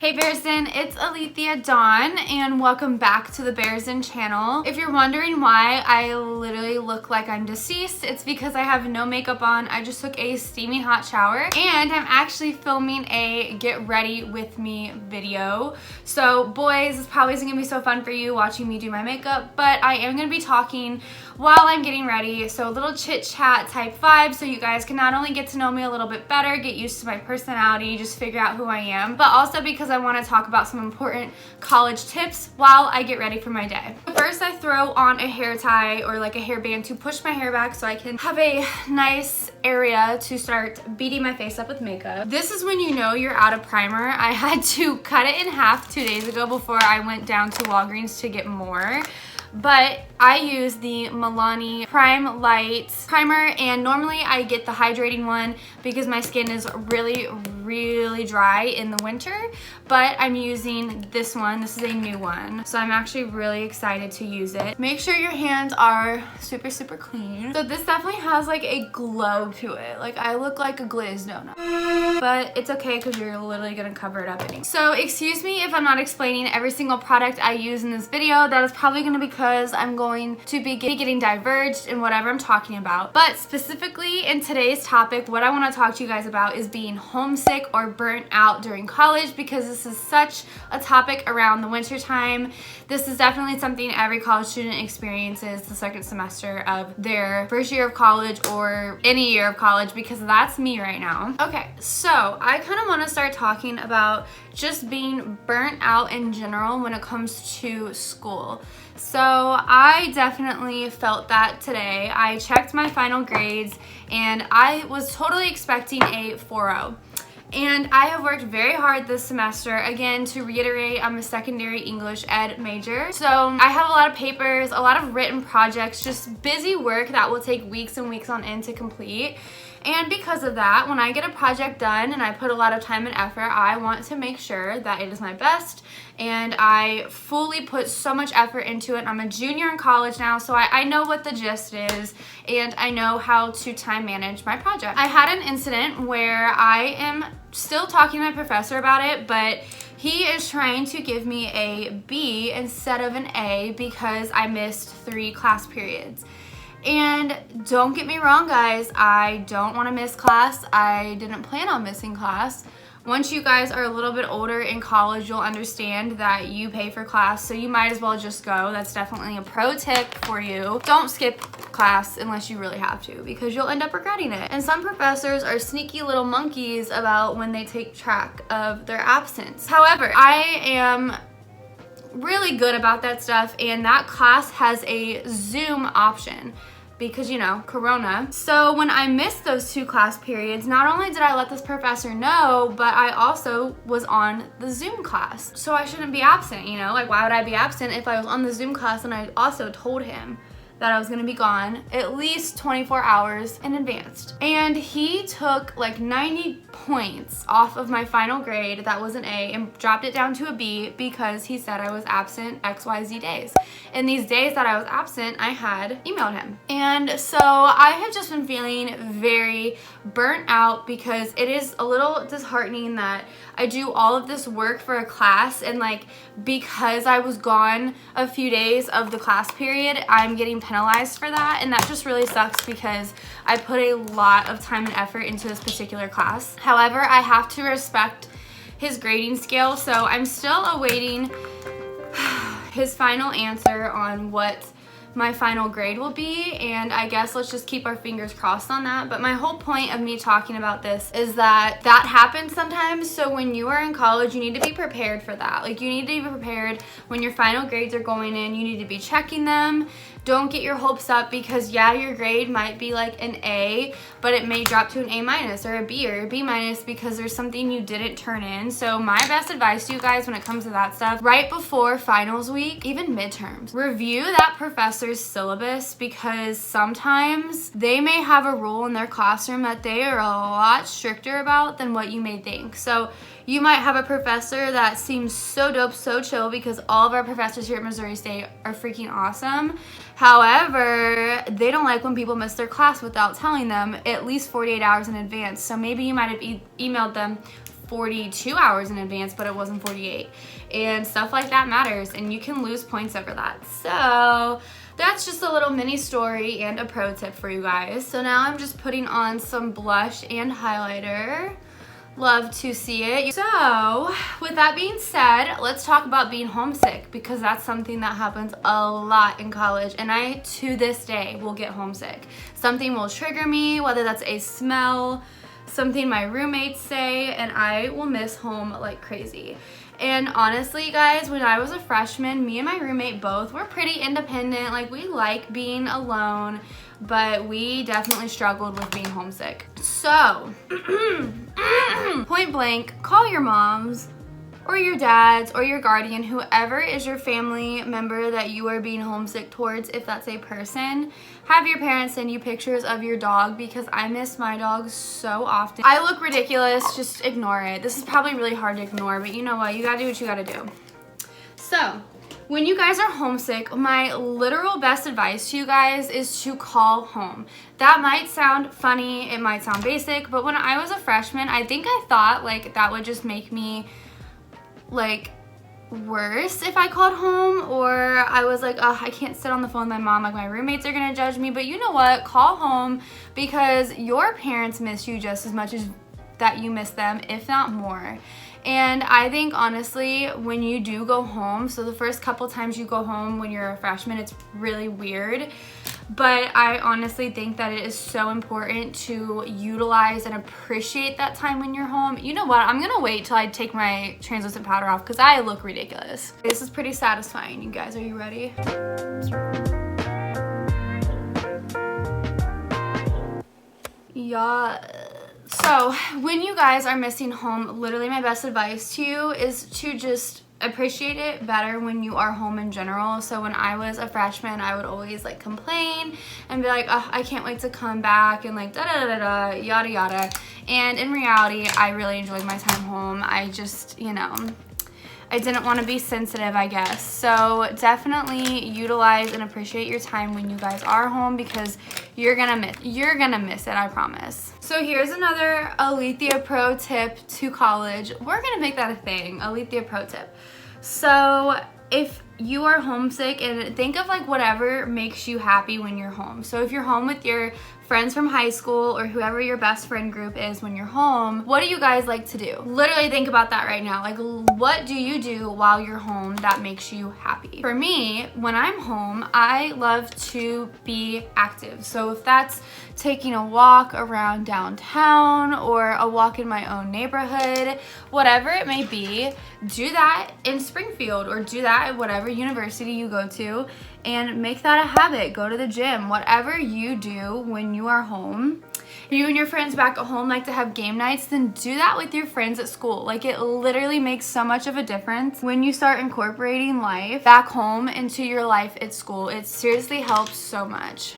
Hey Bearsin, it's Alethea Dawn and welcome back to the Bearsin channel. If you're wondering why I literally look like I'm deceased, it's because I have no makeup on. I just took a steaming hot shower and I'm actually filming a get ready with me video. So boys, this probably isn't gonna be so fun for you watching me do my makeup, but I am gonna be talking while I'm getting ready. So a little chit chat type vibe so you guys can not only get to know me a little bit better, get used to my personality, just figure out who I am, but also because I want to talk about some important college tips while I get ready for my day. First, I throw on a hair tie or like a hairband to push my hair back so I can have a nice area to start beating my face up with makeup. This is when you know you're out of primer. I had to cut it in half 2 days ago before I went down to Walgreens to get more. But I use the Milani Prime Light Primer, and normally I get the hydrating one because my skin is really dry in the winter, but I'm using this one. This is a new one, so I'm actually really excited to use it. Make sure your hands are super clean. So this definitely has like a glow to it. Like I look like a glazed donut, but it's okay because you're literally gonna cover it up anyway. So excuse me if I'm not explaining every single product I use in this video. That is probably gonna be because I'm going to be getting diverged in whatever I'm talking about. But specifically in today's topic, what I want to talk to you guys about is being homesick or burnt out during college, because this is such a topic around the winter time. This is definitely something every college student experiences the second semester of their first year of college or any year of college, because that's me right now. Okay, so I kind of want to start talking about just being burnt out in general when it comes to school. So I definitely felt that today. I checked my final grades and I was totally expecting a 4.0. And I have worked very hard this semester. Again, to reiterate, I'm a secondary English ed major. So I have a lot of papers, a lot of written projects, just busy work that will take weeks and weeks on end to complete. And because of that, when I get a project done and I put a lot of time and effort, I want to make sure that it is my best and I fully put so much effort into it. I'm a junior in college now, so I know what the gist is and I know how to time manage my project. I had an incident where I am still talking to my professor about it, but he is trying to give me a B instead of an A because I missed 3 class periods. And don't get me wrong, guys, I don't want to miss class. I didn't plan on missing class. Once you guys are a little bit older in college, you'll understand that you pay for class, so you might as well just go. That's definitely a pro tip for you. Don't skip class unless you really have to, because you'll end up regretting it. And some professors are sneaky little monkeys about when they take track of their absence. However, I am really good about that stuff, and that class has a Zoom option because, you know, Corona. So when I missed those 2 class periods, not only did I let this professor know, but I also was on the Zoom class. So I shouldn't be absent, you know? Like, why would I be absent if I was on the Zoom class and I also told him that I was gonna be gone at least 24 hours in advance? And he took like 90 points off of my final grade that was an A and dropped it down to a B because he said I was absent XYZ days. And these days that I was absent, I had emailed him. And so I have just been feeling very burnt out because it is a little disheartening that I do all of this work for a class, and like because I was gone a few days of the class period, I'm getting penalized for that, and that just really sucks because I put a lot of time and effort into this particular class. However, I have to respect his grading scale, so I'm still awaiting his final answer on what my final grade will be, and I guess let's just keep our fingers crossed on that. But my whole point of me talking about this is that happens sometimes, so when you are in college, you need to be prepared for that. Like, you need to be prepared when your final grades are going in. You need to be checking them. Don't get your hopes up because, yeah, your grade might be like an A, but it may drop to an A- or a B or a B- because there's something you didn't turn in. So my best advice to you guys when it comes to that stuff, right before finals week, even midterms, review that professor's syllabus, because sometimes they may have a rule in their classroom that they are a lot stricter about than what you may think. So you might have a professor that seems so dope, so chill, because all of our professors here at Missouri State are freaking awesome. However, they don't like when people miss their class without telling them at least 48 hours in advance. So maybe you might have emailed them 42 hours in advance, but it wasn't 48. And stuff like that matters, and you can lose points over that. So that's just a little mini story and a pro tip for you guys. So now I'm just putting on some blush and highlighter. Love to see it. So with that being said, let's talk about being homesick, because that's something that happens a lot in college, and I to this day will get homesick. Something will trigger me, whether that's a smell, something my roommates say, and I will miss home like crazy. And honestly, guys, when I was a freshman, me and my roommate both were pretty independent. Like, we like being alone, but we definitely struggled with being homesick. So, point blank, call your moms or your dads or your guardian, whoever is your family member that you are being homesick towards. If that's a person, have your parents send you pictures of your dog, because I miss my dog so often. I look ridiculous, just ignore it. This is probably really hard to ignore, but you know what? You gotta do what you gotta do. So, when you guys are homesick, my literal best advice to you guys is to call home. That might sound funny, it might sound basic, but when I was a freshman, I think I thought like that would just make me like worse if I called home, or I was like, oh, I can't sit on the phone with my mom, like my roommates are gonna judge me. But you know what? Call home, because your parents miss you just as much as that you miss them, if not more. And I think honestly, when you do go home, so the first couple times you go home when you're a freshman, it's really weird. But I honestly think that it is so important to utilize and appreciate that time when you're home. You know what? I'm gonna wait till I take my translucent powder off, because I look ridiculous. This is pretty satisfying, you guys. Are you ready? Yeah. So when you guys are missing home, literally my best advice to you is to just appreciate it better when you are home in general. So when I was a freshman, I would always like complain and be like, oh, I can't wait to come back, and like da da da da yada yada. And in reality, I really enjoyed my time home. I just, you know, I didn't want to be sensitive, I guess. So definitely utilize and appreciate your time when you guys are home, because you're gonna miss it, I promise. So here's another Alethea pro tip to college. We're gonna make that a thing, Alethea pro tip. So if you are homesick, and think of like whatever makes you happy when you're home. So if you're home with your friends from high school, or whoever your best friend group is when you're home, what do you guys like to do? Literally think about that right now. Like, what do you do while you're home that makes you happy? For me, when I'm home, I love to be active. So if that's taking a walk around downtown, or a walk in my own neighborhood, whatever it may be, do that in Springfield, or do that at whatever university you go to, and make that a habit. Go to the gym, whatever you do when you are home. If you and your friends back at home like to have game nights, then do that with your friends at school. Like, it literally makes so much of a difference when you start incorporating life back home into your life at school. It seriously helps so much.